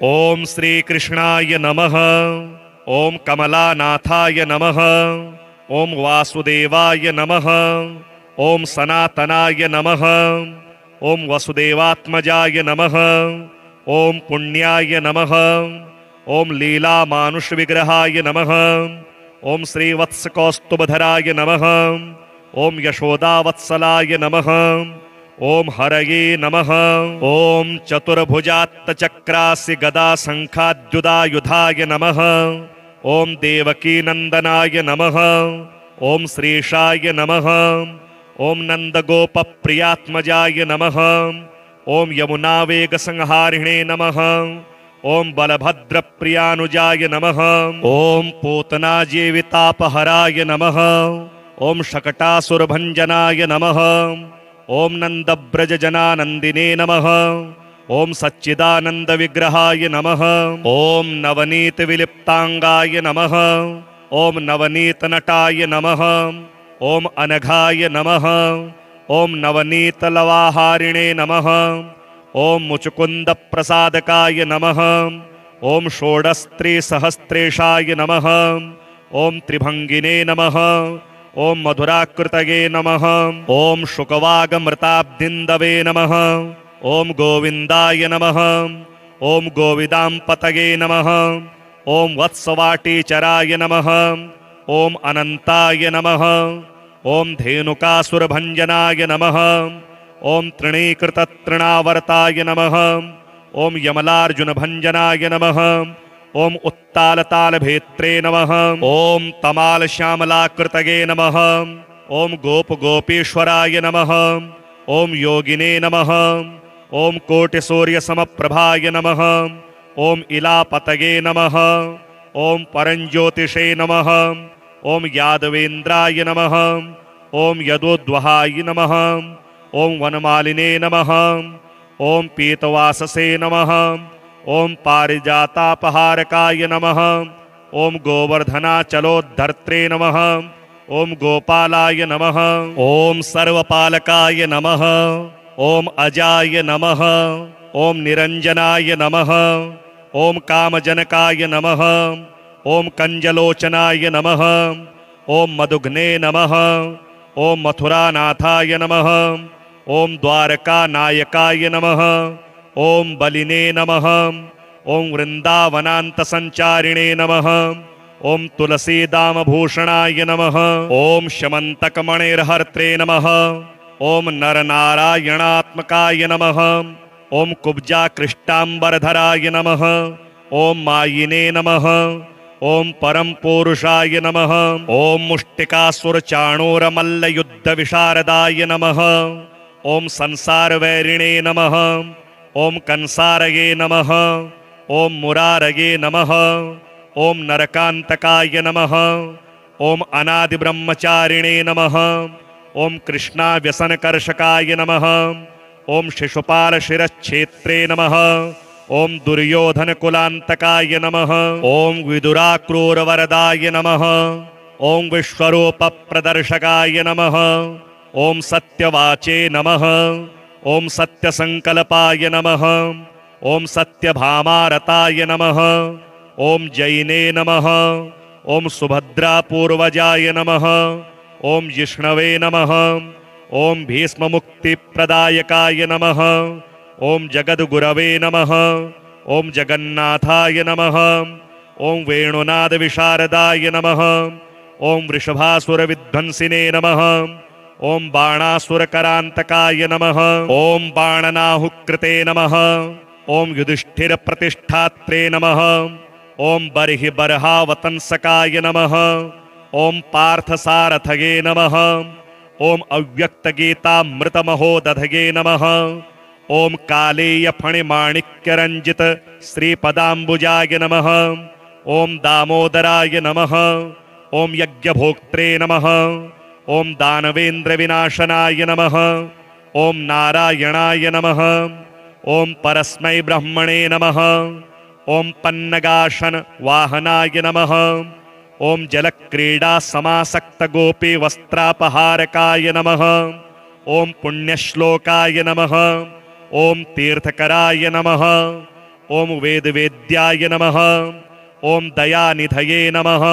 ओम श्री कृष्णाय नमः। ओम कमलानाथाय नमः। ओम वासुदेवाय नमः। ओम सनातनाय नमः। ओम वसुदेवात्मजाय नमः। ओम पुण्याय नमः। ओम लीला मानुष विग्रहाय नमः। ओम श्रीवत्सकौस्तुभधराय नमः। ओम यशोदावत्सलाय नमः। ओम हरये नमः। ओम चतुर्भुजात्तचक्रासि गदा शंखाद्युदायुधाय नमः। ओम देवकी नंदनाय नमः। ओम श्रीशाय नमः। ओम नंदगोपप्रियात्मजाय नमः। ओम यमुनावेग संहारिणे नमः। ओम बलभद्रप्रियानुजाय नमः। ओम पूतनाजीवितापहराय नमः। ओम शकटासुरभंजनाय नमः। ओम नंदब्रजजनानंदिने नमः। ओम सच्चिदानंद विग्रहाय नमः। ओम नवनीत विलिप्तांगाय नमः। ओम नवनीत नटाय नमः। ओम अनघाय नमः। ओम नवनीत लवाहारिणे नमः। ओम मुचुकुंद प्रसादकाय नमः। ओम षोडस्त्री सहस्त्रेशाय नमः। ओम त्रिभंगिने नमः। ओम मधुराकृतये नमः। ओम शुकवागमृताब्दिन्दवे नमः। ओम गोविंदाय नमः। ओम गोविदांपतये नमः। ओम वत्सवाटीचराय नमः। ओम अनंताय नमः। ओम धेनुकासुरभंजनाय नमः। ओम तृणीकृततृणावर्ताय नमः। ओम यमलार्जुनभंजनाय नमः। ओम उत्तालतालभेत्रे नमः। ओम तमालश्यामलाकृतये नमः। ओम गोपगोपीश्वराय नमः। ओम योगिने नमः। ओम कोटिसूर्यसमप्रभाय नमः। ओम इलापतये नमः। ओम परञ्ज्योतिषे नमः। ओम यादवेन्द्राय नमः। ओम यदोद्वहाय नमः। ओम वनमालिने नमः। ओम पीतवाससे नमः। ओम पारिजातापहारकाय नमः। ओम गोवर्धनाचलोद्धर्त्रे नमः। ओम गोपालाय नमः। ओम सर्वपालकाय नमः। ओम अजाय नमः। ओम निरंजनाय नमः। ओम कामजनकाय नमः। ओम कंजलोचनाय नमः। ओम मधुघ्ने नमः। ओम मथुरानाथाय नमः। ओम द्वारकानायकाय नमः। ओम बलिने नमः। ओम वृंदावनान्तसंचारिणे नमः। ओम तुलसीदामभूषणाय नमः। ओम शमन्तकमणिर्हर्त्रे नमः। ओम नरनारायणात्मकाय नमः। ओम कुब्जाकृष्टाम्बरधराय नमः। ओम मायिने नमः। ओम परम पुरुषाय नमः। ओम मुष्टिकासुरचाणूरमल्लयुद्धविशारदाय नमः। ओम संसारवैरिणे नमः। ओम कंसारये नमः। ओम मुरारये नमः। ओम नरकांतकाय नमः। ओम अनादिब्रह्मचारिणे नमः। ओम कृष्णाव्यसनकर्षकाय नमः। ओम शिशुपालशिरच्छेत्रे नमः। ओम दुर्योधनकुलांतकाय नमः। ओम विदुराक्रूरवरदाय नमः। ओम विश्वरूपप्रदर्शकाय नमः। ओम सत्यवाचे नमः। ओम सत्यसंकल्पाय नमः। ओम सत्यभामारताय नमः। ओम जैने नमः। ओम सुभद्रापूर्वजाय नमः। ओम जिष्णवे नमः। ओम भीष्ममुक्तिप्रदायकाय नमः। ओम जगद्गुरवे नमः। ओम जगन्नाथाय नमः। ओम वेणुनादविशारदाय नमः। ओम वृषभासुरविध्वंसिने नमः। ओम बाणासुरकरांतकाय नमः। ओम बाणनाहुकृते नमः। ओम युधिष्ठिरप्रतिष्ठात्रे नमः। ओम बर्हि बर्हावतंसकाय नमः। ओम पार्थसारथये नमः। ओम अव्यक्तगीतामृतमहोदधये नमः। ओम कालेयफणिमाणिक्यरञ्जित श्रीपदाम्बुजाय नमः। ओम दामोदराय नमः। ओम यज्ञभोक्त्रे नमः। ओम दानवेन्द्रविनाशनाय नमः। ओम नारायणाय नमः। ओम परस्मै ब्रह्मणे नमः। ओम पन्नगाशन वाहनाय नमः। ओम जलक्रीडा समासक्त गोपी वस्त्रापहारकाय नमः। ओम पुण्यश्लोकाय नमः। ओम तीर्थकराय नमः। ओम वेदवेद्याय नमः। ओम दयानिधये नमः।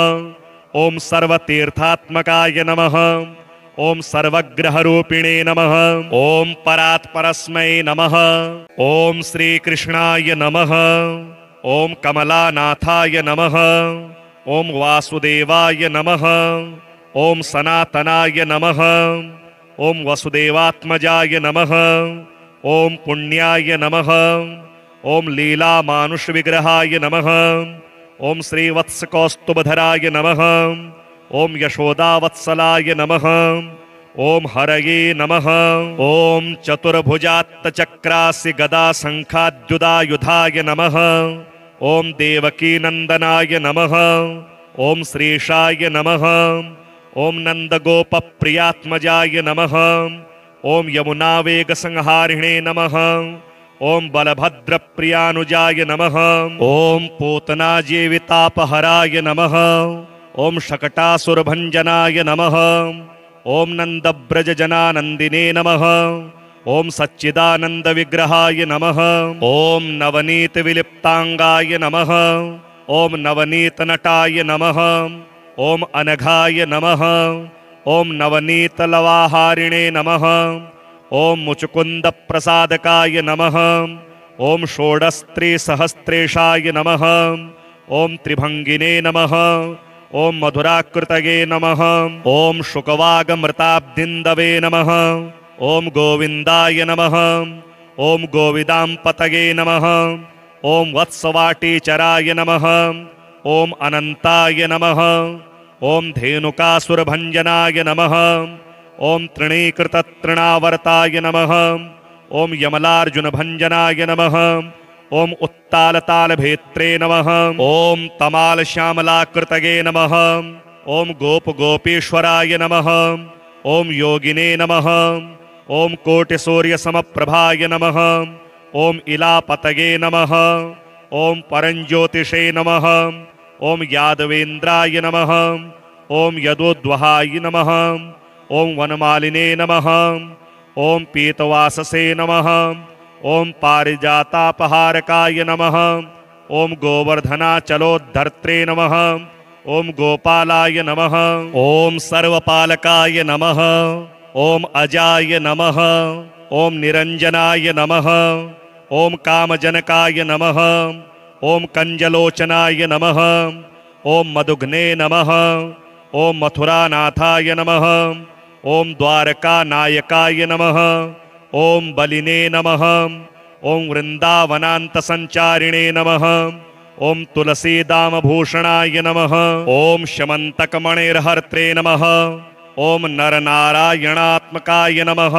ओम सर्वतीर्थात्मकाय नमः। ओम सर्वग्रहरूपिणे नमः। ओम परात्परस्मै नमः। ओम श्रीकृष्णाय नमः। ओम कमलानाथाय नमः। ओम वासुदेवाय नमः। ओम सनातनाय नमः। ओम वसुदेवात्मजाय नमः। ओम पुण्याय नमः। ओम लीलामानुषविग्रहाय नमः। ओम श्रीवत्सकौस्तुभधराय नमः। ओम यशोदावत्सलाय नमः। ओम हरये नमः। ओम चतुर्भुजात्तचक्रासि गदा शंखाद्युदायुधाय नमः। ओम देवकीनंदनाय नमः। ओम श्रीशाय नमः। ओम नंदगोपप्रियात्मजाय नमः। ओम यमुनावेगसंहारिणे नमः। ओम बलभद्रप्रियानुजाय नमः। ओम पूतनाजीवितापहराय नमः। ओम शकटासुरभंजनाय नमः। ओम नंदब्रजजनानंदिने नमः। ओम सच्चिदानंदविग्रहाय नमः। ओम नवनीतविलिप्तांगाय नमः। ओम नवनीतनटाय नमः। ओम अनघाय नमः। ओम नवनीतलवाहारिणे नमः। ओम मुचुकुंदप्रसादकाय नमः। ओम षोडस्त्रिसहस्रेशाय नमः। ओम त्रिभंगिने नमः। ओम मधुराकृतये नमः। ओम शुकवागमृताब्दिन्दवे नमः। ओम गोविंदाय नमः। ओम गोविदांपतये नमः। ओम वत्सवाटीचराय नमः। ओम अनंताय नमः। ओम धेनुकासुरभंजनाय नमः। ओम तृणीकृततृणावर्ताय नमः। ओम यमलार्जुनभंजनाय नमः। ओम उत्तालतालभेत्रे नमः। ओम तमालश्यामलाकृतये नमः। ओम गोपगोपीश्वराय नमः। ओम योगिने नमः। ओम कोटिसूर्यसमप्रभाय नमः। ओम इलापतये नमः। ओम परंज्योतिषे नमः। ओम यादवेन्द्राय नमः। ओम यदोद्वहाय नमः। ओम वनमालिने नमः। ओम पीतवाससे नमः। ओम पारिजातापहारकाय नमः। ओम गोवर्धनाचलोद्धर्त्रे नमः। ओम गोपालाय नमः। ओम सर्वपालकाय नमः। ओम अजाय नमः। ओम निरंजनाय नमः। ओम कामजनकाय नमः। ओम कंजलोचनाय नमः। ओम मधुघ्ने नमः। ओम मथुरानाथाय नमः। ओम द्वारकानायकाय नमः। ओम बलिने नमः। ओम वृंदावनान्तसंचारिणे नमः। ओम तुलसीदामभूषणाय नमः। ओम शमन्तकमणिर्हर्त्रे नमः। ओम नरनारायणात्मकाय नमः।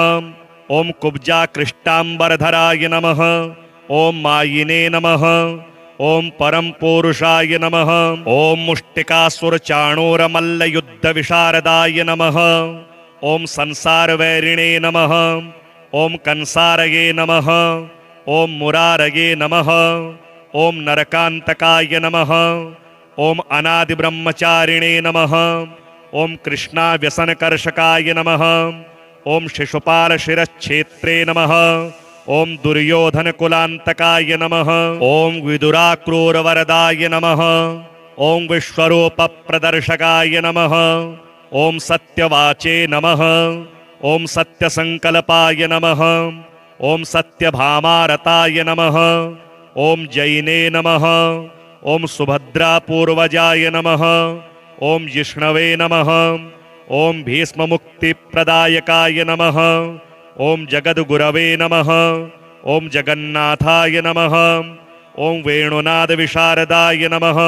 ओम कुब्जाकृष्टाम्बरधराय नमः। ओम मायिने नमः। ओम परम पुरुषाय नमः। ओम मुष्टिकासुरचाणूरमल्लयुद्धविशारदाय नमः। ओम संसारवैरिणे नमः। ओम कंसारये नमः। ओम मुरारये नमः। ओम नरकांतकाय नमः। ओम अनादिब्रह्मचारिणे नमः। ओम कृष्णाव्यसनकर्षकाय नमः। ओम शिशुपालशिरच्छेत्रे नमः। ओम दुर्योधनकुलांतकाय नमः। ओम विदुराक्रूरवरदाय नमः। ओम विश्वरूपप्रदर्शकाय नमः। ओम सत्यवाचे नमः। ओम सत्यसंकल्पाय नमः। ओम सत्यभामारताय नमः। ओम जैने नमः। ओम सुभद्रापूर्वजाय नमः। ओम जिष्णवे नमः। ओम भीष्ममुक्तिप्रदायकाय नमः। ओम जगद्गुरवे नमः। ओम जगन्नाथाय नमः। ओम वेणुनादविशारदाय नमः।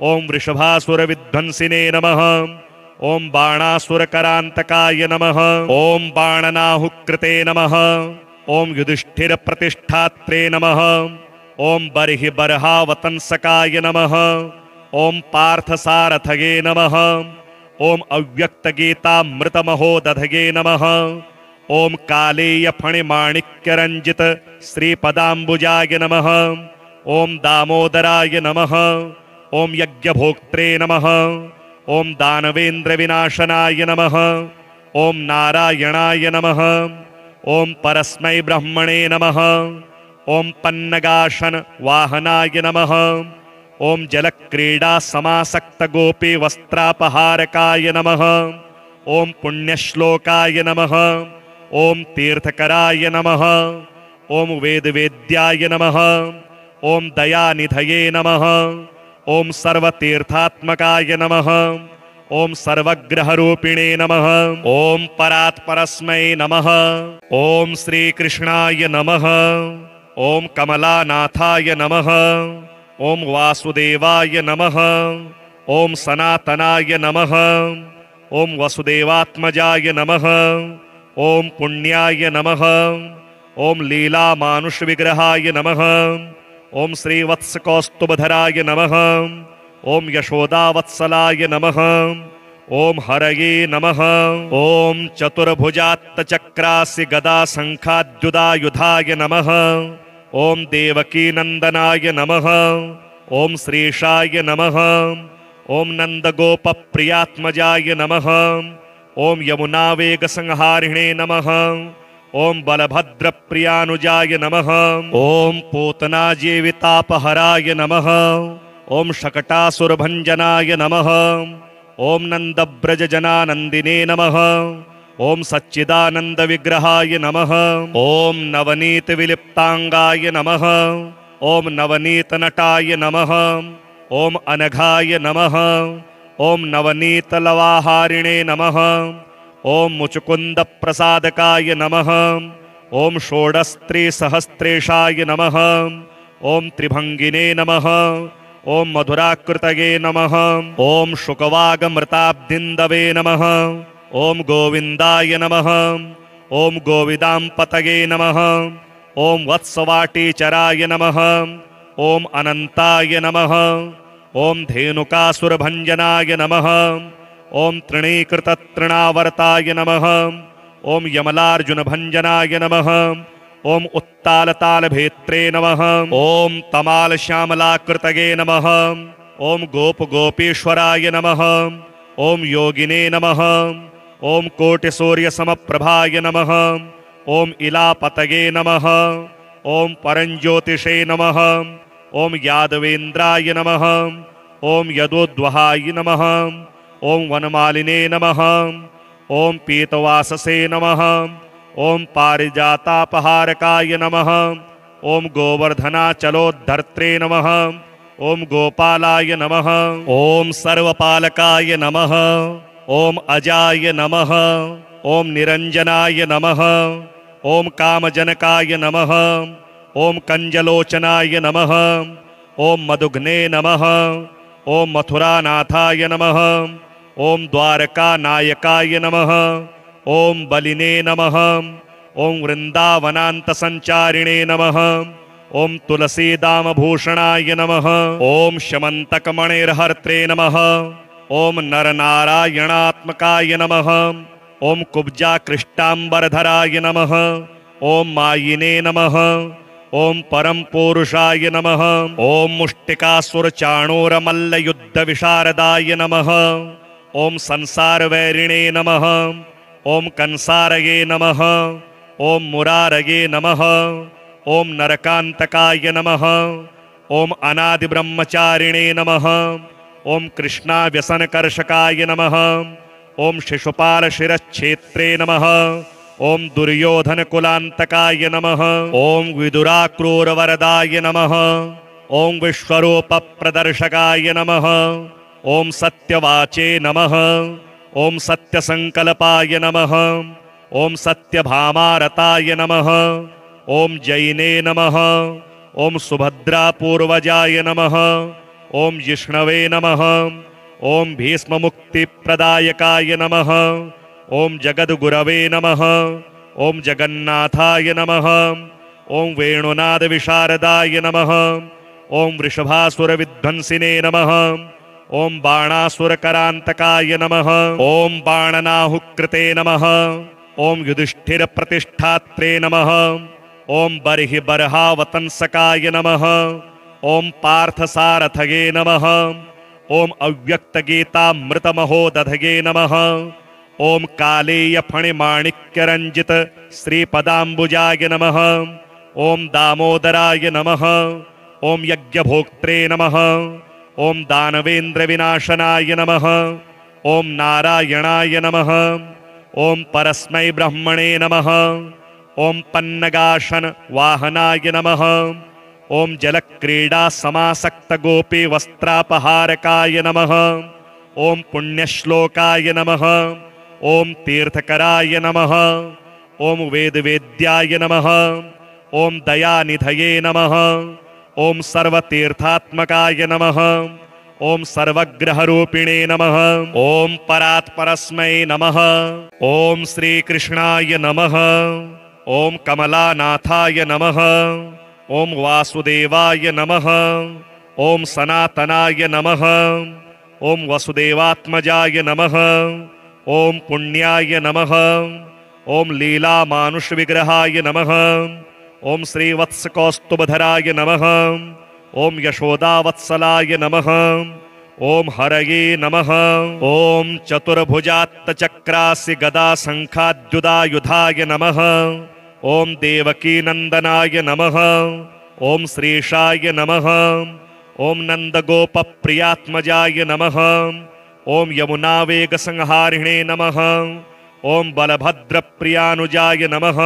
ओम वृषभासुरविध्वंसिने नमः। ओम बाणासुरकरांतकाय नमः। ओम बाणनाहुकृते नमः। ओम युधिष्ठिरप्रतिष्ठात्रे नमः। ओम बर्हिबर्हावतंसकाय नमः। ओम पार्थसारथये नमः। ओम अव्यक्तगीतामृतमहोदधये नमः। ओम कालेयफणिमाणिक्यरंजित श्रीपदाम्बुजाय नमः। ओम दामोदराय नमः। ओम यज्ञभोक्त्रे नमः। ओम दानवेन्द्रविनाशनाय नमः। ओम नारायणाय नमः। ओम परस्मै ब्रह्मणे नमः। ओम पन्नगाशन वाहनाय नमः। ओम जलक्रीडा समासक्त गोपी वस्त्रापहारकाय नमः। ओम पुण्यश्लोकाय नमः। ओम तीर्थकराय नमः। ओम वेदवेद्याय नमः। ओम दयानिधये नमः। ओम सर्वतीर्थात्मकाय नमः। ओम सर्वग्रहरूपिणे नमः। ओम परात्परस्मै नमः। ओम श्रीकृष्णाय नमः। ओम कमलानाथाय नमः। ओम वासुदेवाय नमः। ओम सनातनाय नमः। ओम वसुदेवात्मजाय नमः। ओम पुण्याय नमः। ओम लीलामानुषविग्रहाय नमः। ओम श्रीवत्सकौस्तुभधराय नमः। ओम यशोदावत्सलाय नमः। ओम हरये नमः। ओम चतुर्भुजात्तचक्रासि गदा शंखाद्युदायुधाय नमः। ओम देवकीनंदनाय नमः। ओम श्रीशाय नमः। ओम नंदगोपप्रियात्मजाय नमः। ओम यमुनावेगसंहारिणे नमः। ओम बलभद्रप्रियानुजाय नमः। ओम पूतनाजीवितापहराय नमः। ओम शकटासुरभंजनाय नमः। ओम नंदब्रजजनानंदिने नमः। ओम सच्चिदानंद विग्रहाय नमः। ओम नवनीत विलिप्तांगाय नमः। ओम नवनीत नटाय नमः। ओम अनघाय नमः। ओम नवनीत लवाहारिणे नमः। ओम मुचुकुंद प्रसादकाय नमः। ओम षोडस्त्री सहस्त्रेशाय नमः। ओम त्रिभंगिने नमः। ओम मधुराकृतये नमः। ओम शुकवागमृताब्दिन्दवे नमः। ओम गोविंदाय नमः। ओम गोविदांपतये नमः। ओम वत्सवाटीचराय नमः। ओम अनंताय नमः। ओम धेनुकासुरभंजनाय नमः। ओम तृणीकृततृणावर्ताय नमः। ओम यमलार्जुनभंजनाय नमः। ओम उत्तालतालभेत्रे नमः। ओम तमालश्यामलाकृतये नमः। ओम गोपगोपीश्वराय नमः। ओम योगिने नमः। ओम कोटिसूर्यसमप्रभाय नमः। ओम इलापतये नमः। ओम परंज्योतिषे नमः। ओम यादवेन्द्राय नमः। ओम यदोद्वहाय नमः। ओम वनमालिने नमः। ओम पीतवाससे नमः। ओम पारिजातापहारकाय नमः। ओम गोवर्धनाचलोद्धर्त्रे नमः। ओम गोपालाय नमः। ओम सर्वपालकाय नमः। ओम अजाय नमः। ओम निरंजनाय नमः। ओम कामजनकाय नमः। ओम कंजलोचनाय नमः। ओम मधुघ्ने नमः। ओम मथुरानाथाय नमः। ओम द्वारकानायकाय नमः। ओम बलिने नमः। ओम वृंदावनान्तसंचारिणे नमः। ओम तुलसीदामभूषणाय नमः। ओम शमन्तकमणिर्हर्त्रे नमः। ओम नरनारायणात्मकाय नमः। ओम कुब्जाकृष्टाम्बरधराय नमः। ओम मायिने नमः। ओम परम पुरुषाय नमः। ओम मुष्टिकासुरचाणूरमल्लयुद्धविशारदाय नमः। ओम संसारवैरिणे नमः। ओम कंसारये नमः। ओम मुरारये नमः। ओम नरकांतकाय नमः। ओम अनादिब्रह्मचारिणे नमः। ओम कृष्णाव्यसनकर्षकाय नमः। ओम शिशुपालशिरच्छेत्रे नमः। ओम दुर्योधनकुलांतकाय नमः। ओम विदुराक्रूरवरदाय नमः। ओम विश्वरूपप्रदर्शकाय नमः। ओम सत्यवाचे नमः। ओम सत्यसंकल्पाय नमः। ओम सत्यभामारताय नमः। ओम जैने नमः। ओम सुभद्रापूर्वजाय नमः। ओम जिष्णवे नमः। ओम भीष्ममुक्तिप्रदायकाय नमः। ओम जगद्गुरवे नमः। ओम जगन्नाथाय नमः। ओम वेणुनादविशारदाय नमः। ओम वृषभासुरविध्वंसिने नमः। ओम बाणासुरकरांतकाय नमः। ओम बाणनाहुकृते नमः। ओम युधिष्ठिरप्रतिष्ठात्रे नमः। ओम बर्हि बर्हावतंसकाय नमः। ओम पार्थसारथये नमः। ओम अव्यक्तगीतामृतमहोदधये नमः। ओम कालेय फणिमाणिक्यरंजित श्रीपदाम्बुजाय नमः। ओम दामोदराय नमः। ओम यज्ञभोक्त्रे नमः। ओम दानवेन्द्र विनाशनाय नमः। ओम नारायणाय नमः। ओम परस्मै ब्रह्मणे नमः। ओम पन्नगाशन वाहनाय नमः। ओम जलक्रीडा समासक्त गोपी वस्त्रापहारकाय नमः। ओम पुण्यश्लोकाय नमः। ओम तीर्थकराय नमः। ओम वेदवेद्याय नमः। ओम दयानिधये नमः। ओम सर्वतीर्थात्मकाय नमः। ओम सर्वग्रहरूपिणे नमः। ओम परात्परस्मै नमः। ओम श्रीकृष्णाय नमः। ओम कमलानाथाय नमः। ओम वासुदेवाय नमः। ओम सनातनाय नमः। ओम वसुदेवात्मजाय नमः। ओम पुण्याय नमः। ओम लीला मानुष विग्रहाय नमः। ओम श्रीवत्सकौस्तुभधराय नमः। ओम यशोदावत्सलाय नमः। ओम हरये नमः। ओम चतुर्भुजात्तचक्रासि गदा शंखाद्युदायुधाय नमः। ओम देवकी नंदनाय नमः। ओम श्रीशाय नमः। ओम नंदगोप प्रियात्मजाय नमः। ओम यमुना वेग संहारिणे नमः। ओम बलभद्र प्रियानुजाय नमः।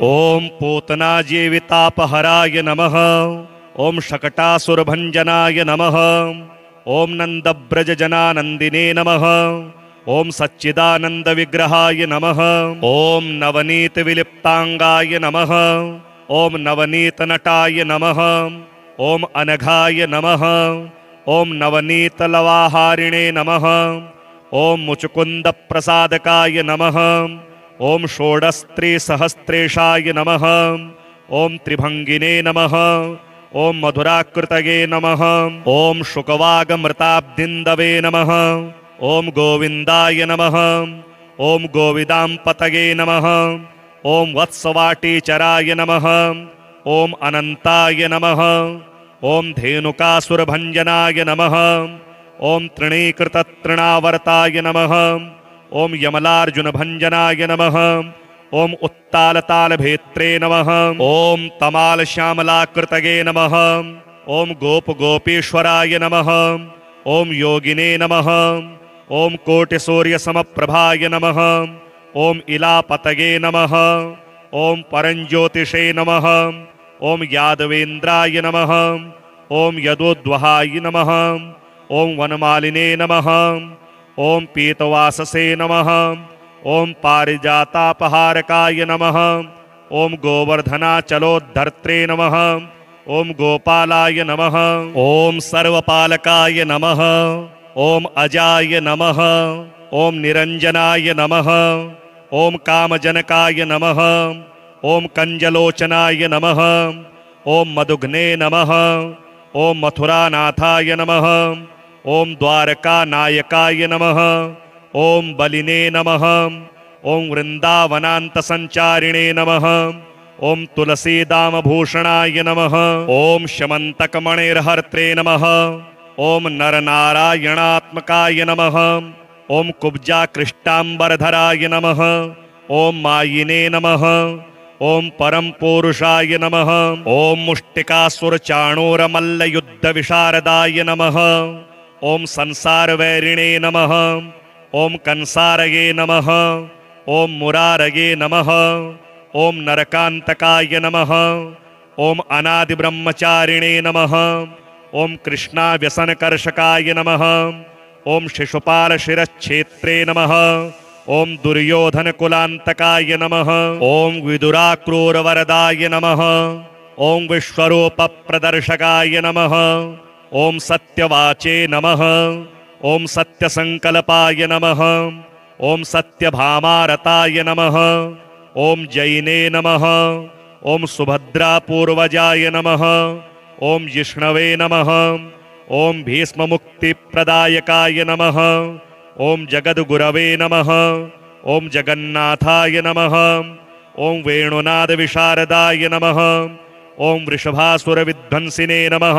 ओम पूतना जीवितापहराय नमः। ओम शकटासुरभंजनाय नमः। ओम नंदब्रज जनानंदिने नमः। ओम सच्चिदानंद विग्रहाय नमः। ओम नवनीत विलिप्तांगाय नमः। ओम नवनीत नटाय नमः। ओम अनघाय नमः। ओम नवनीत लवाहारिणे नमः। ओम मुचुकुंद प्रसादकाय नमः। ओम षोडस्त्री सहस्त्रेशाय नमः। ओम त्रिभंगिने नमः। ओम मधुराकृतये नमः। ओम शुकवागमृताब्दिन्दवे नमः। ओम गोविंदाय नमः। ओम गोविदांपतये नमः। ओम वत्सवाटीचराय नमः। ओम अनंताय नमः। ओम धेनुकासुरभंजनाय नमः। ओम तृणीकृततृणावर्ताय नमः। ओम यमलार्जुनभंजनाय नमः। ओम उत्तालतालभेत्रे नमः। ओम तमालश्यामलाकृतये नमः। ओम गोपगोपीश्वराय नमः। ओम योगिने नमः। ओम कोटिसूर्यसमप्रभाय नमः। ओम इलापतये नमः। ओम परंज्योतिषे नमः। ओम यादवेन्द्राय नमः। ओम यदोद्वहाय नमः। ओम वनमालिने नमः। ओम पीतवाससे नमः। ओम पारिजातापहारकाय नमः। ओम गोवर्धनाचलोद्धर्त्रे नमः। ओम गोपालाय नमः। ओम सर्वपालकाय नमः। ओम अजाय नमः। ओम निरंजनाय नमः। ओम कामजनकाय नमः। ओम कंजलोचनाय नमः। ओम मधुघ्ने नमः। ओम मथुरानाथाय नमः। ओम द्वारकानायकाय नमः। ओम बलिने नमः। ओम वृंदावनान्तसंचारिणे नमः। ओम तुलसीदामभूषणाय नमः। ओम शमन्तकमणिर्हर्त्रे नमः। ओम नरनारायणात्मकाय नमः। ओम कुब्जाकृष्टाम्बरधराय नमः। ओम मायिने नमः। ओम परम पुरुषाय नमः। ओम मुष्टिकासुरचाणूरमल्लयुद्धविशारदाय नमः। ओम संसारवैरिणे नमः। ओम कंसारये नमः। ओम मुरारये नमः। ओम नरकांतकाय नमः। ओम अनादिब्रह्मचारिणे नमः। ओम कृष्णाव्यसनकर्षकाय नमः। ओम शिशुपालशिरच्छेत्रे नमः। ओम दुर्योधनकुलांतकाय नमः। ओम विदुराक्रूरवरदाय नमः। ओम विश्वरूपप्रदर्शकाय नमः। ओम सत्यवाचे नमः। ओम सत्यसंकल्पाय नमः। ओम सत्यभामारताय नमः। ओम जैने नमः। ओम सुभद्रापूर्वजाय नमः। ओम जिष्णवे नमः। ओम भीष्ममुक्तिप्रदायकाय नमः। ओम जगद्गुरवे नमः। ओम जगन्नाथाय नमः। ओम वेणुनादविशारदाय नमः। ओम वृषभासुरविध्वंसिने नमः।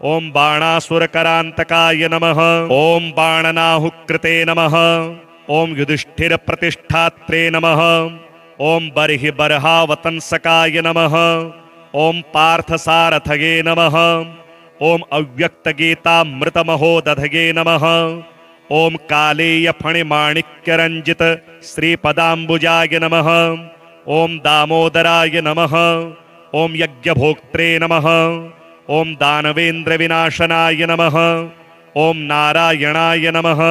ओम बाणासुरकरांतकाय नमः। ओम बाणनाहुकृते नमः। ओम युधिष्ठिरप्रतिष्ठात्रे नमः। ओम बर्हिबर्हावतंसकाय नमः। ओम पार्थसारथगे नमः। ओम अव्यक्तगीतामृतमहोदधगे नमः। ओम कालेय फणिमाणिक्यरंजित श्रीपदाम्बुजाय नमः। ओम दामोदराय नमः। ओम यज्ञभोक्त्रे नमः। ओम दानवेन्द्र विनाशनाय नमः। ओम नारायणाय नमः।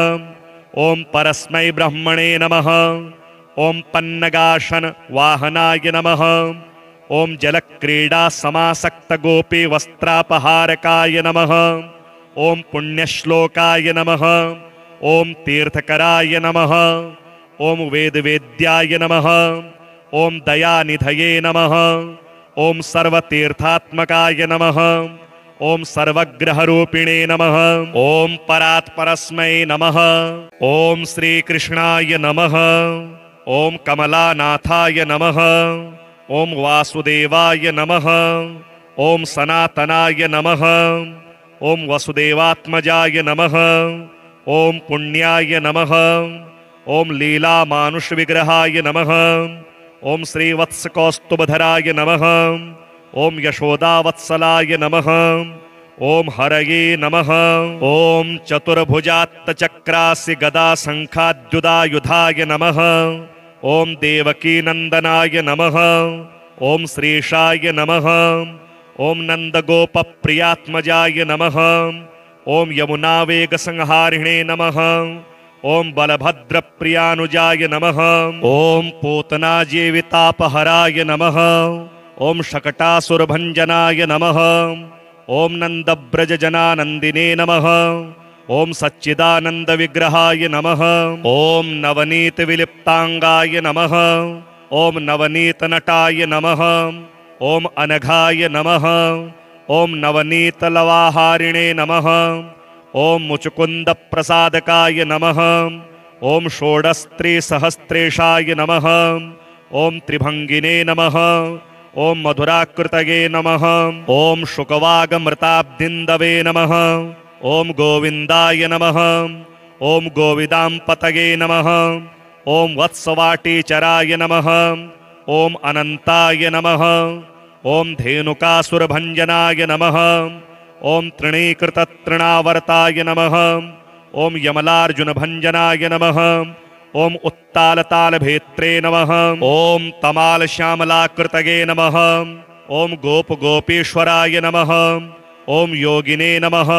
ओम परस्मै ब्रह्मणे नमः। ओम पन्नगाशन वाहनाय नमः। ओम जलक्रीडा समासक्त गोपी वस्त्रापहारकाय नमः। ओम पुण्यश्लोकाय नमः। ओम तीर्थकराय नमः। ओम वेदवेद्याय नमः। ओम दयानिधये नमः। ओम सर्वतीर्थात्मकाय नमः। ओम सर्वग्रहरूपिणे नमः। ओम परात्परस्मै नमः। ओम श्रीकृष्णाय नमः। ओम कमलानाथाय नमः। ओम वासुदेवाय नमः। ओम सनातनाय नमः। ओम वसुदेवात्मजाय नमः। ओम पुण्याय नमः। ओम लीलामानुषविग्रहाय नमः। ओम श्रीवत्सकौस्तुभधराय नमः। ओम यशोदावत्सलाय नमः। ओम हरये नमः। ओम चतुर्भुजात्तचक्रासि गदा शंखाद्युदायुधाय नमः। ओम देवकीनंदनाय नमः। ओम श्रीशाय नमः। ओम नंदगोपप्रियात्मजाय नमः। ओम यमुनावेगसंहारिणे नमः। ओम बलभद्रप्रियानुजाय नमः। ओम पूतनाजीवितापहराय नमः। ओम शकटासुरभंजनाय नमः। ओम नंदब्रजजनानंदिने नमः। ओम सच्चिदानंद विग्रहाय नमः। ओम नवनीत विलिप्तांगाय नमः। ओम नवनीत नटाय नमः। ओम अनघाय नमः। ओम नवनीत लवाहारिणे नमः। ओम मुचुकुंद प्रसादकाय नमः। ओम षोडस्त्री सहस्त्रेशाय नमः। ओम त्रिभंगिने नमः। ओम मधुराकृतये नमः। ओम शुकवागमृताब्दिन्दवे नमः। ओम गोविंदाय नमः। ओम गोविदांपतये नमः। ओम वत्सवाटीचराय नमः। ओम अनंताय नमः। ओम धेनुकासुरभंजनाय नमः। ओम तृणीकृततृणावर्ताय नमः। ओम यमलार्जुनभंजनाय नमः। ओम उत्तालतालभेत्रे नमः। ओम तमालश्यामलाकृतये नमः। ओम गोपगोपीश्वराय नमः। ओम योगिने नमः।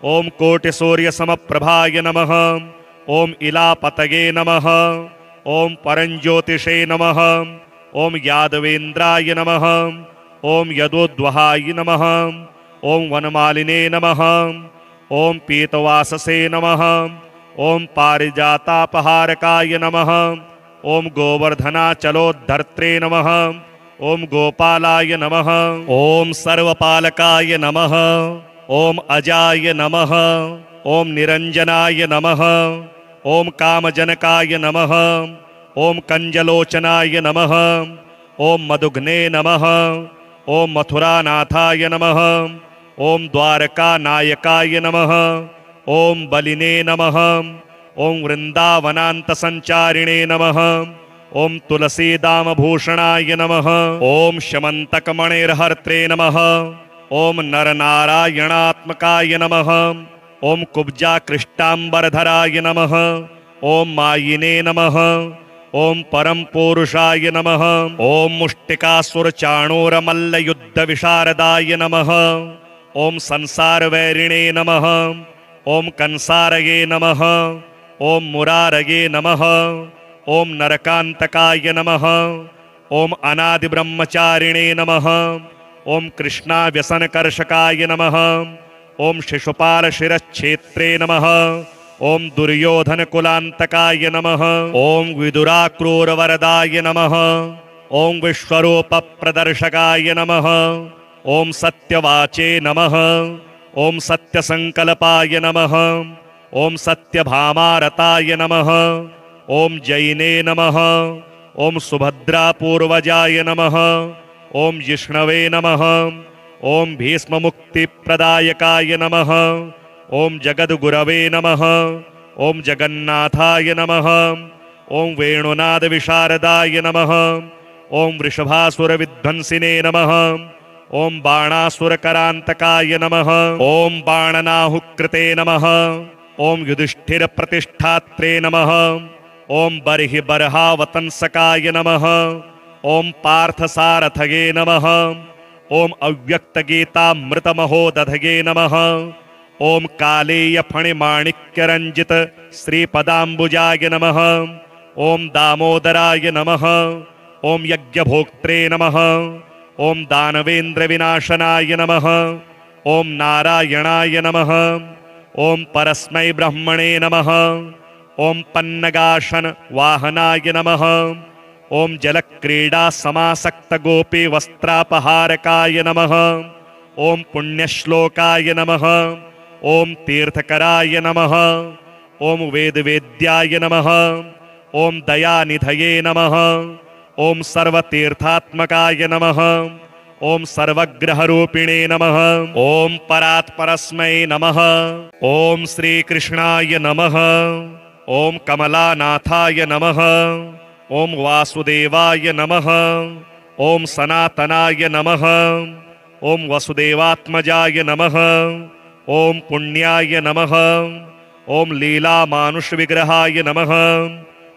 ओम कोटिसूर्यसमप्रभाय नमः। ओम इलापतये नमः। ओम परंज्योतिषे नमः। ओम यादवेन्द्राय नमः। ओम यदोद्वहाय नमः। ओम वनमालिने नमः। ओम पीतवाससे नमः। ओम पारिजातापहारकाय नमः। ओम गोवर्धनाचलोद्धर्त्रे नमः। ओम गोपालाय नमः। ओम सर्वपालकाय नमः। ओम अजाय नमः। ओम निरंजनाय नमः। ओम कामजनकाय नमः। ओम कंजलोचनाय नमः। ओम मधुघ्ने नमः। ओम मथुरानाथाय नमः। ओम द्वारकानायकाय नमः। ओम बलिने नमः। ओम वृंदावनान्तसंचारिणे नमः। ओम तुलसीदामभूषणाय नमः। ओम शमन्तकमणिर्हर्त्रे नमः। ओम नरनारायणात्मकाय नमः। ओम कुब्जाकृष्टाम्बरधराय नमः। ओम मायिने नमः। ओम परम पुरुषाय नमः। ओम मुष्टिकासुरचाणूरमल्लयुद्धविशारदाय नमः। ओम संसारवैरिणे नमः। ओम कंसारये नमः। ओम मुरारये नमः। ओम नरकांतकाय नमः। ओम अनादिब्रह्मचारिणे नमः। ओम कृष्णाव्यसनकर्षकाय नमः। ओम शिशुपालशिरच्छेत्रे नमः। ओम दुर्योधनकुलांतकाय नमः। ओम विदुराक्रूरवरदाय नमः। ओम विश्वरूपप्रदर्शकाय नमः। ओम सत्यवाचे नमः। ओम सत्यसंकल्पाय नमः। ओम सत्यभामारताय नमः। ओम जैने नमः। ओम सुभद्रापूर्वजाय नमः। ओम जिष्णवे नमः। ओम भीष्ममुक्तिप्रदायकाय नमः। ओम जगद्गुरवे नमः। ओम जगन्नाथाय नमः। ओम वेणुनादविशारदाय नमः। ओम वृषभासुरविध्वंसिने नमः। ओम बाणासुरकरांतकाय नमः। ओम बाणनाहुकृते नमः। ओम युधिष्ठिर प्रतिष्ठात्रे नमः। ओम बर्हि बर्हावतंसकाय नमः। ओम पार्थसारथगे नमः। ओम अव्यक्तगीतामृतमहोदधगे नमः। ओम कालेय फणिमाणिक्यरंजित श्रीपदाम्बुजाय नमः। ओम दामोदराय नमः। ओम यज्ञभोक्त्रे नमः। ओम दानवेन्द्र विनाशनाय नमः। ओम नारायणाय नमः। ओम परस्मै ब्रह्मणे नमः। ओम पन्नगाशन वाहनाय नमः। ओम जलक्रीडा समासक्त गोपी वस्त्रापहारकाय नमः। ओम पुण्यश्लोकाय नमः। ओम तीर्थकराय नमः। ओम वेदवेद्याय नमः। ओम दयानिधये नमः। ओम सर्वतीर्थात्मकाय नमः। ओम सर्वग्रहरूपिणे नमः। ओम परात्परस्मै नमः। ओम श्रीकृष्णाय नमः। ओम कमलानाथाय नमः। ओम वासुदेवाय नमः। ओम सनातनाय नमः। ओम वसुदेवात्मजाय नमः। ओम पुण्याय नमः। ओम लीलामानुषविग्रहाय नमः।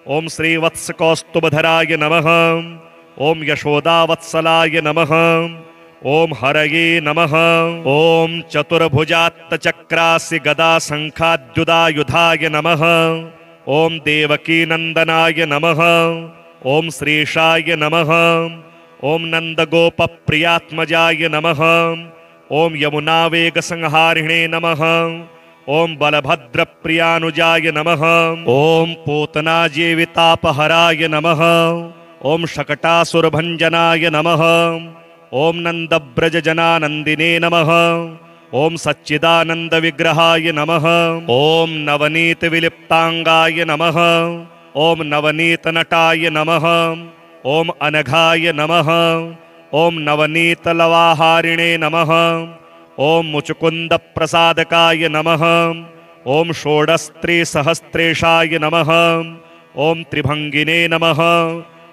ओम श्रीवत्सकौस्तुभधराय नमः। ओम यशोदावत्सलाय नमः। ओम हरये नमः। ओम चतुर्भुजात्तचक्रासि गदा शंखाद्युदायुधाय नमः। ओम देवकीनंदनाय नमः। ओम श्रीशाय नमः। ओम नंदगोपप्रियात्मजाय नमः। ओम यमुनावेगसंहारिणे नमः। ओम बलभद्रप्रियानुजाय नमः। ओम पूतनाजीवितापहराय नमः। ओम शकटासुरभंजनाय नमः। ओम नंदब्रजजनानंदिने नमः। ओम सच्चिदानंद विग्रहाय नमः। ओम नवनीत विलिप्तांगाय नमः। ओम नवनीत नटाय नमः। ओम अनघाय नमः। ओम नवनीत लवाहारिणे नमः। ओम मुचुकुंद प्रसादकाय नमः। ओम षोडस्त्री सहस्त्रेशाय नमः। ओम त्रिभंगिने नमः।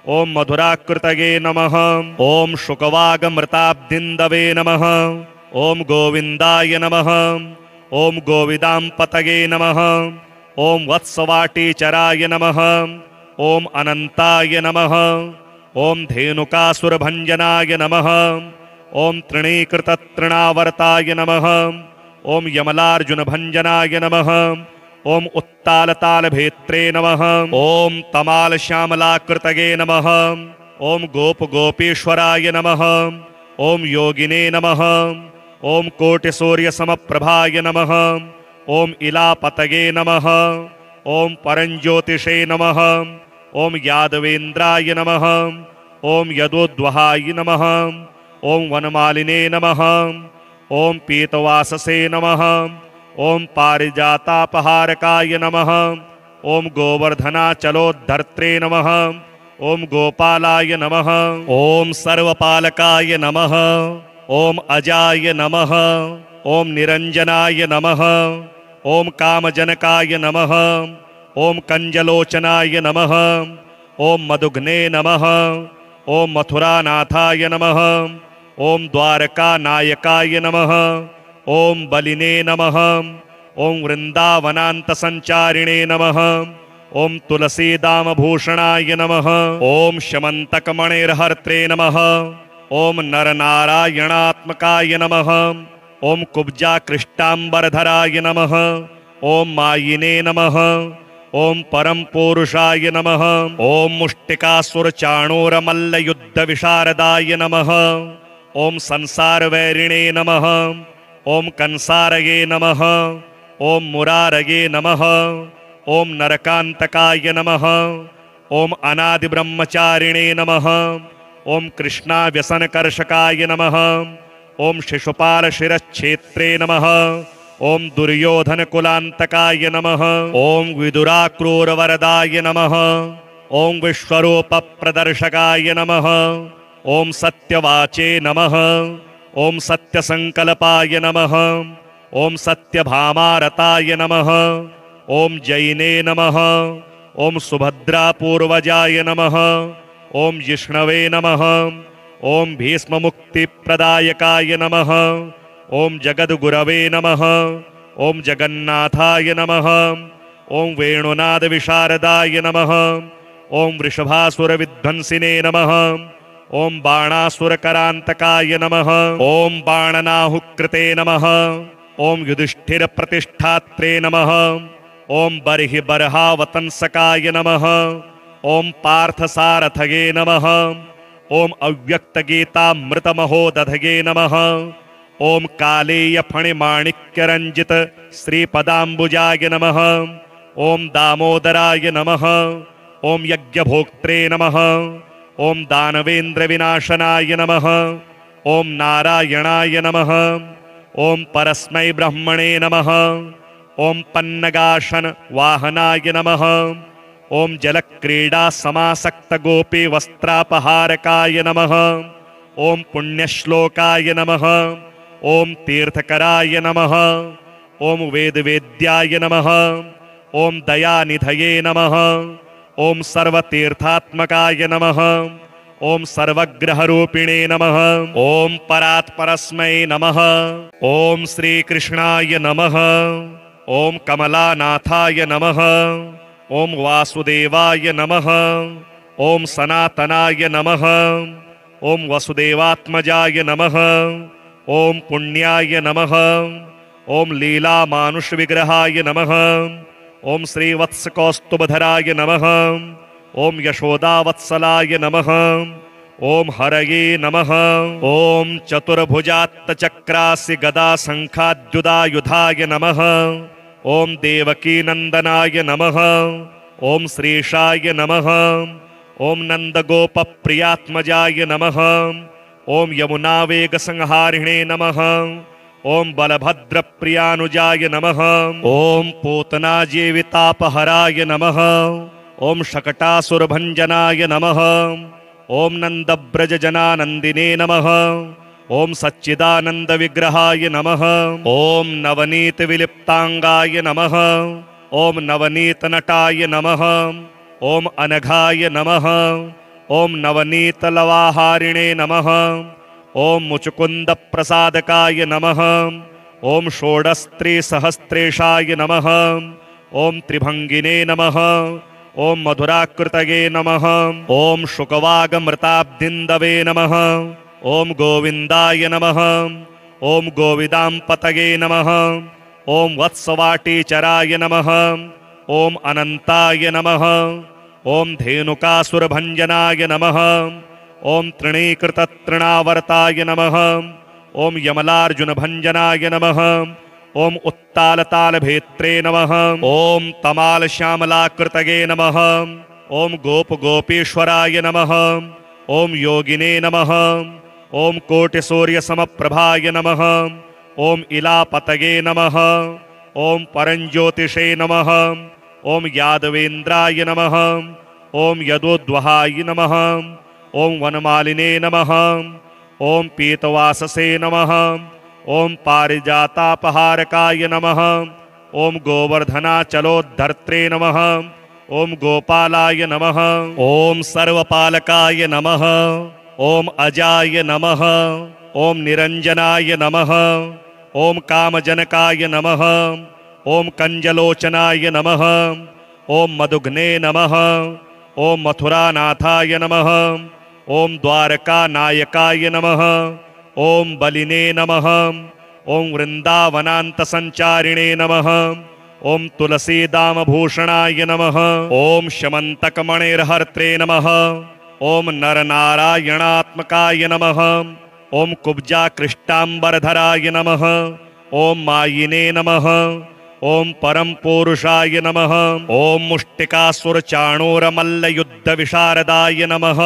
ओम मधुराकृतगे नमः। ओम शुकवागमृताब्दिंदवे नमः। ओम गोविंदाय नमः। ओम गोविदांपतगे नमः। ओम वत्सवाटीचराय नमः। ओम अनंताय नमः। ओम धेनुकासुरभंजनाय नमः। ओम तृणीकृततृणावर्ताय नमः। ओम यमलार्जुनभंजनाय नमः। ओम उत्तालतालभेत्रे नमः। ओम तमालश्यामलाकृतगे नमः। ओम गोपगोपीश्वराय नमः। ओम योगिने नमः। ओम कोटिसूर्यसमप्रभाय नमः। ओम इलापतगे नमः। ओम परंज्योतिषे नमः। ओम यादवेन्द्राय नमः। ओम यदोद्वहाय नमः। ओम वनमालिने नमः। ओम पीतवाससे नमः। ओम पारिजातापहारकाय नमः। ओम गोवर्धनाचलोद्धर्त्रे नमः। ओम गोपालाय नमः। ओम सर्वपालकाय नमः। ओम अजाय नमः। ओम निरंजनाय नमः। ओम कामजनकाय नमः। ओम कंजलोचनाय नमः। ओम मधुघ्ने नमः। ओम मथुरानाथाय नमः। ओम द्वारकानायकाय नमः। ओम बलिने नमः। ओम वृंदावनान्तसंचारिणे नमः। ओम तुलसीदामभूषणाय नमः। ओम शमन्तकमणिर्हर्त्रे नमः। ओम नरनारायणात्मकाय नमः। ओम कुब्जाकृष्टाम्बरधराय नमः। ओम मायिने नमः। ओम परम पुरुषाय नमः। ओम मुष्टिकासुरचाणूरमल्लयुद्धविशारदाय नमः। ओम संसारवैरिणे नमः। ओम कंसारये नमः। ओम मुरारये नमः। ओम नरकांतकाय नमः। ओम अनादिब्रह्मचारिणे नमः। ओम कृष्णाव्यसनकर्षकाय नमः। ओम शिशुपालशिरच्छेत्रे नमः। ओम दुर्योधनकुलांतकाय नमः। ओम विदुराक्रूरवरदाय नमः। ओम विश्वरूपप्रदर्शकाय नमः। ओम सत्यवाचे नमः। ओम सत्यसंकल्पाय नमः। ओम सत्यभामारताय नमः। ओम जैने नमः। ओम सुभद्रापूर्वजाय नमः। ओम जिष्णवे नमः। ओम भीष्ममुक्तिप्रदायकाय नमः। ओम जगद्गुरवे नमः। ओम जगन्नाथाय नमः। ओम वेणुनादविशारदाय नमः। ओम वृषभासुरविध्वंसिने नमः। ओम बाणासुरकरान्तकाय नमः। ओम बाणनाहुकृते नमः। ओम युधिष्ठिरप्रतिष्ठात्रे नमः। ओम बर्हिबर्हावतंसकाय नमः। ओम पार्थसारथगे नमः। ओम अव्यक्तगीतामृतमहोदधगे नमः। ओम कालेयफणिमाणिक्यरञ्जित श्रीपदाम्बुजाय नमः। ओम दामोदराय नमः। ओम यज्ञभोक्त्रे नमः। ओम दानवेन्द्रविनाशनाय नमः। ओम नारायणाय नमः। ओम परस्मै ब्रह्मणे नमः। ओम पन्नगाशन वाहनाय नमः। ओम जलक्रीडा समासक्त गोपी वस्त्रापहारकाय नमः। ओम पुण्यश्लोकाय नमः। ओम तीर्थकराय नमः। ओम वेदवेद्याय नमः। ओम दयानिधये नमः। ओम सर्वतीर्थात्मकाय नमः। ओम सर्वग्रहरूपिणे नमः। ओम परात्परस्मै नमः। ओम श्रीकृष्णाय नमः। ओम कमलानाथाय नमः। ओम वासुदेवाय नमः। ओम सनातनाय नमः। ओम वसुदेवात्मजाय नमः। ओम पुण्याय नमः। ओम लीलामानुषविग्रहाय नमः। ओम श्रीवत्सकौस्तुभधराय नमः। ओम यशोदावत्सलाय नमः। ओम हरये नमः। ओम चतुर्भुजात्तचक्रासि गदाशङ्खाद्युधायुधाय नमः। ओम देवकीनन्दनाय नमः। ओम श्रीशाय नमः। ओम नन्दगोपप्रियात्मजाय नमः। ओम यमुनावेगसंहारिणे नमः। ओम बलभद्रप्रियानुजाय नमः। ओम पूतनाजीवितापहराय नमः। ओम शकटासुरभञ्जनाय नमः। ओम नन्दव्रजजनानन्दिने नमः। ओम सच्चिदानन्दविग्रहाय नमः। ओम नवनीतविलिप्ताङ्गाय नमः। ओम नवनीतनटाय नमः। ओम अनघाय नमः। ओम नवनीतलवाहारिणे नमः। ओम मुचुकुन्दप्रसादकाय नमः। ओम षोडस्त्रिसहस्रेशाय नमः। ओम त्रिभंगिने नमः। ओम मधुराकृतये नमः। ओम शुकवागमृताब्दिन्दवे नमः। ओम गोविन्दाय नमः। ओम गोविदाम्पतये नमः। ओम वत्सवाटीचराय नमः। ओम अनन्ताय नमः। ओम धेनुकासुरभञ्जनाय नमः। ओम तृणीकृततृणावर्ताय नमः। ओम यमलार्जुनभञ्जनाय नमः। ओम उत्तालतालभेत्रे नमः। ओम तमालश्यामलाकृतये नमः। ओम गोपगोपीश्वराय नमः। ओम योगिने नमः। ओम कोटिसूर्यसमप्रभाय नमः। ओम इलापतये नमः। ओम परञ्ज्योतिषे नमः। ओम यादवेन्द्राय नमः। ओम यदोद्वहाय नमः। ओम वनमालिने नमः। ओम पीतवाससे नमः। ओम पारिजातापहारकाय नमः। ओम गोवर्धनाचलोद्धर्त्रे नमः। ओम गोपालाय नमः। ओम सर्वपालकाय नमः। ओम अजाय नमः। ओम निरंजनाय नमः। ओम कामजनकाय नमः। ओम कंजलोचनाय नमः। ओम मधुघ्ने नमः। ओम मथुरानाथाय नमः। ओम द्वारकानायकाय नमः। ओम बलिने नमः। ओम वृंदावनान्तसंचारिणे नमः। ओम तुलसीदामभूषणाय नमः। ओम शमन्तकमणिर्हर्त्रे नमः। ओम नरनारायणात्मकाय नमः। ओम कुब्जाकृष्टाम्बरधराय नमः। ओम मायिने नमः। ओम परम पुरुषाय नमः। ओम मुष्टिकासुरचाणूरमल्लयुद्धविशारदाय नमः।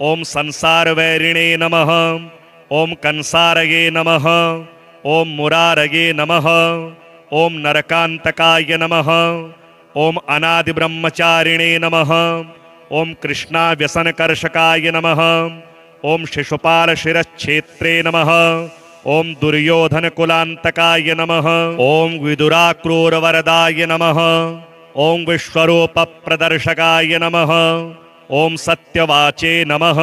ओम संसारवैरिणे नमः। ओम कंसारये नमः। ओम मुरारये नमः। ओम नरकांतकाय नमः। ओम अनादिब्रह्मचारिणे नमः। ओम कृष्णाव्यसनकर्षकाय नमः। ओम शिशुपालशिरच्छेत्रे नमः। ओम दुर्योधनकुलान्तकाय नमः। ओम विदुराक्रूरवरदाय नमः। ओम विश्वरूपप्रदर्शकाय नमः। ओम सत्यवाचे नमः।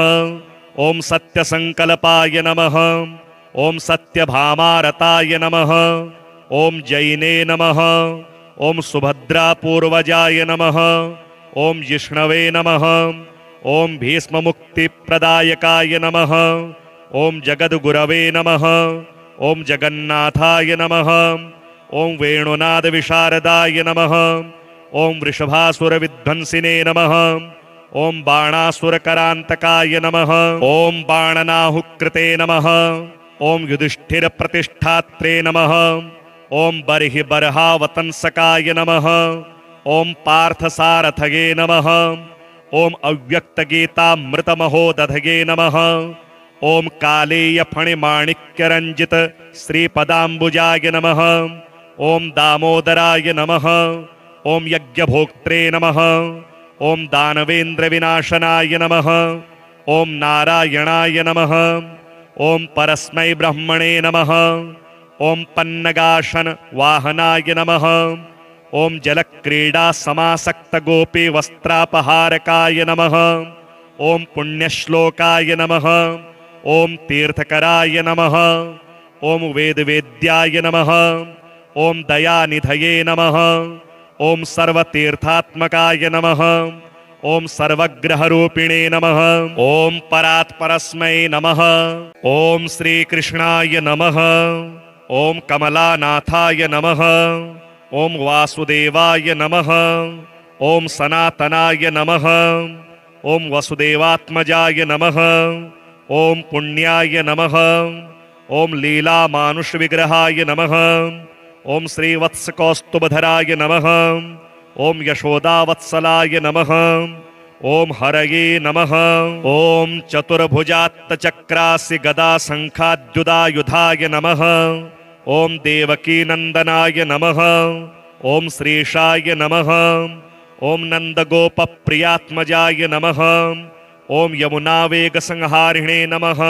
ओम सत्यसंकल्पाय नमः। ओम सत्यभामारताय नमः। ओम जैने नमः। ओम सुभद्रापूर्वजाय नमः। ओम जिष्णवे नमः। ओम भीष्ममुक्तिप्रदायकाय नमः। ओम जगद्गुरवे नमः। ओम जगन्नाथाय नमः। ओम वेणुनादविशारदाय नमः। ओम वृषभासुरविध्वंसिने नमः। ओम बाणासुरकरांतकाय नमः। ओम बाणनाहुकृते नमः। ओम युधिष्ठिरप्रतिष्ठात्रे नमः। ओम बर्हि बर्हावतंसकाय नमः। ओम पार्थसारथगे नमः। ओम अव्यक्तगीतामृतमहोदधगे नमः। ओम कालेयफणिमाणिक्यरञ्जित श्रीपदाम्बुजाय नमः। ओम दामोदराय नमः। ओम यज्ञभोक्त्रे नमः। ओम दानवेन्द्रविनाशनाय नमः। ओम नारायणाय नमः। ओम परस्मै ब्रह्मणे नमः। ओम पन्नगाशन वाहनाय नमः। ओम जलक्रीडा समासक्त गोपी वस्त्रापहारकाय नमः। ओम पुण्यश्लोकाय नमः। ओम तीर्थकराय नमः। ओम वेदवेद्याय नमः। ओम दयानिधये नमः। ओम सर्वतीर्थात्मकाय नमः। ओम सर्वग्रहरूपिणे नमः। ओम परात्परस्मै नमः। ओम श्रीकृष्णाय नमः। ओम कमलानाथाय नमः। ओम वासुदेवाय नमः। ओम सनातनाय नमः। ओम वसुदेवात्मजाय नमः। ओम पुण्याय नमः। ओम लीलामानुषविग्रहाय नमः। ओम श्रीवत्सकौस्तुभधराय नमः। ओम यशोदावत्सलाय नमः। ओम हरये नमः। ओम चतुर्भुजात्तचक्रासि गदा शंखाद्युदायुधाय नमः। ओम देवकीनंदनाय नमः। ओम श्रीशाय नमः। ओम नंदगोपप्रियात्मजाय नमः। ओम यमुनावेगसंहारिणे नमः।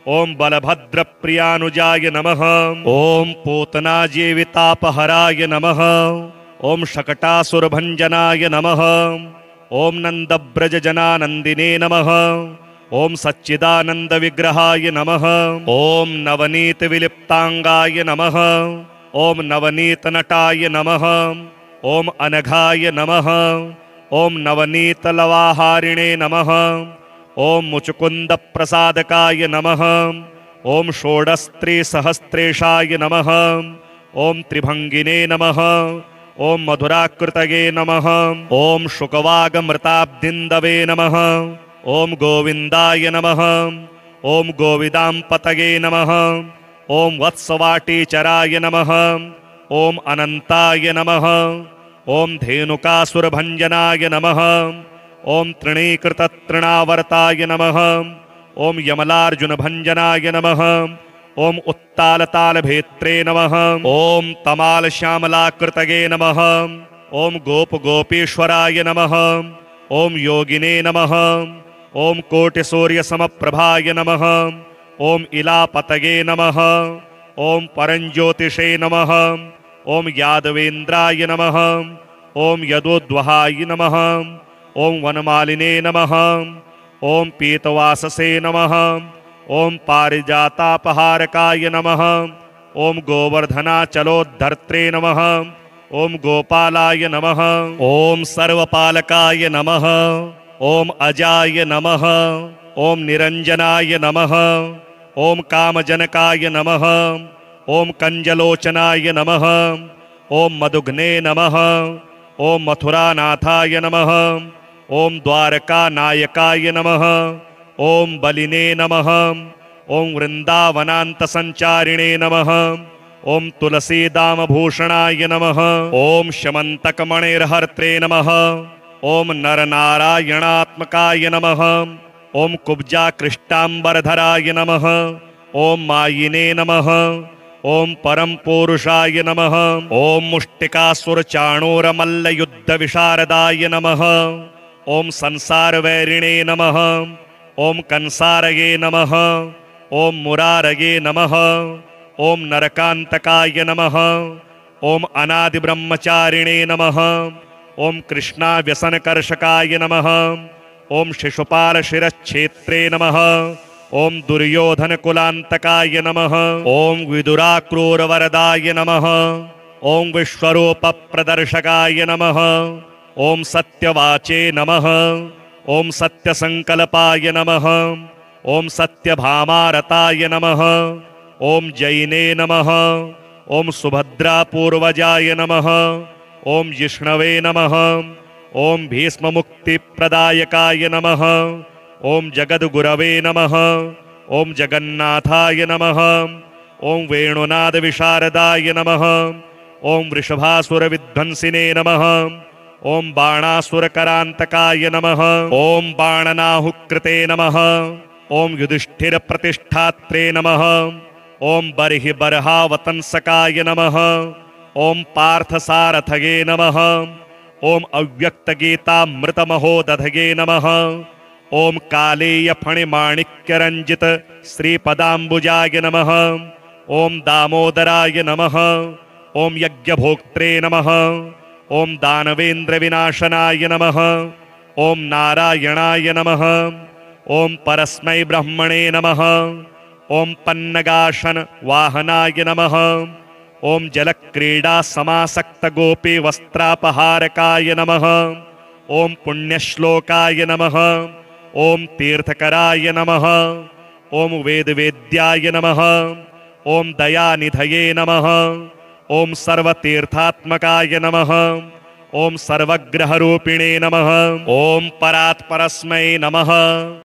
ओम बलभद्रप्रियानुजाय नमः। ओम पूतनाजीवितापहराय नमः। ओम शकटासुरभंजनाय नमः। ओम नंदब्रजजनानंदिने नमः। ओम सच्चिदानंदविग्रहाय नमः। ओम नवनीतविलिप्तांगाय नमः। ओम नवनीतनटाय नमः। ओम अनघाय नमः। ओम नवनीतलवाहारिणे नमः। ओम मुचुकुंदप्रसादकाय नमः। ओम षोडस्त्रिसहस्रेशाय नमः। ओम त्रिभंगिने नमः। ओम मधुराकृतये नमः। ओम शुकवागमृताब्दिन्दवे नमः। ओम गोविंदाय नमः। ओम गोविदांपतये नमः। ओम वत्सवाटीचराय नमः। ओम अनंताय नमः। ओम धेनुकासुरभंजनाय नमः। ओम तृणीकृततृणावर्ताय नमः। ओम यमलार्जुनभंजनाय नमः। ओम उत्तालतालभेत्रे नमः। ओम तमालश्यामलाकृतये नमः। ओम गोपगोपीश्वराय नमः। ओम योगिने नमः। ओम कोटिसूर्यसमप्रभाय नमः। ओम इलापतये नमः। ओम परंज्योतिषे नमः। ओम यादवेन्द्राय नमः। ओम यदोद्वहाय नमः। ओम वनमालिने नमः। ओम पीतवाससे नमः। ओम पारिजातापहारकाय नमः। ओम गोवर्धनाचलोद्धर्त्रे नमः। ओम गोपालाय नमः। ओम सर्वपालकाय नमः। ओम अजाय नमः। ओम निरंजनाय नमः। ओम कामजनकाय नमः। ओम कंजलोचनाय नमः। ओम मधुघ्ने नमः। ओम मथुरानाथाय नमः। ओम द्वारकानायकाय नमः। ओम बलिने नमः। ओम वृंदावनान्तसंचारिणे नमः। ओम तुलसीदामभूषणाय नमः। ओम शमन्तकमणिर्हर्त्रे नमः। ओम नरनारायणात्मकाय नमः। ओम कुब्जाकृष्टाम्बरधराय नमः। ओम मायिने नमः। ओम परम पुरुषाय नमः। ओम मुष्टिकासुरचाणूरमल्लयुद्धविशारदाय नमः। ओम संसारवैरिणे नमः। ओम कंसारये नमः। ओम मुरारये नमः। ओम नरकांतकाय नमः। ओम अनादिब्रह्मचारिणे नमः। ओम कृष्णाव्यसनकर्षकाय नमः। ओम शिशुपाल शिरच्छेत्रे नमः। ओम दुर्योधन कुलांतकाय नमः। ओम विदुराक्रूरवरदाय नमः। ओम विश्वरूप प्रदर्शकाय नमः। ओम सत्यवाचे नमः। ओम सत्यसंकल्पाय नमः। ओम सत्यभामारताय नमः। ओम जैने नमः। ओम सुभद्रापूर्वजाय नमः। ओम जिष्णवे नमः। ओम भीष्ममुक्तिप्रदायकाय नमः। ओम जगद्गुरवे नमः। ओम जगन्नाथाय नमः। ओम वेणुनाद विशारदाय नमः। ओम वृषभासुरविध्वंसिने नमः। ओम बाणासुरकरांतकाय नमः। ओम बाणनाहुकृते नमः। ओम युधिष्ठिरप्रतिष्ठात्रे नमः। ओम बर्हि बर्हावतंसकाय नमः। ओम पार्थसारथगे नमः। ओम अव्यक्तगीतामृतमहोदधगे नमः। ओम कालेय फणिमाणिक्यरंजित श्रीपदाम्बुजाय नमः। ओम दामोदराय नमः। ओम यज्ञभोक्त्रे नमः। ओम दानवेन्द्र विनाशनाय नमः। ओम नारायणाय नमः। ओम परस्मै ब्रह्मणे नमः। ओम पन्नगाशन वाहनाय नमः। ओम जलक्रीडा समासक्त गोपी वस्त्रापहारकाय नमः। ओम पुण्यश्लोकाय नमः। ओम तीर्थकराय नमः। ओम वेदवेद्याय नमः। ओम दयानिधये नमः। ओम सर्वतीर्थात्मकाय नमः। ओम सर्वग्रहरूपिणे नमः। ओम परात्परस्मै नमः।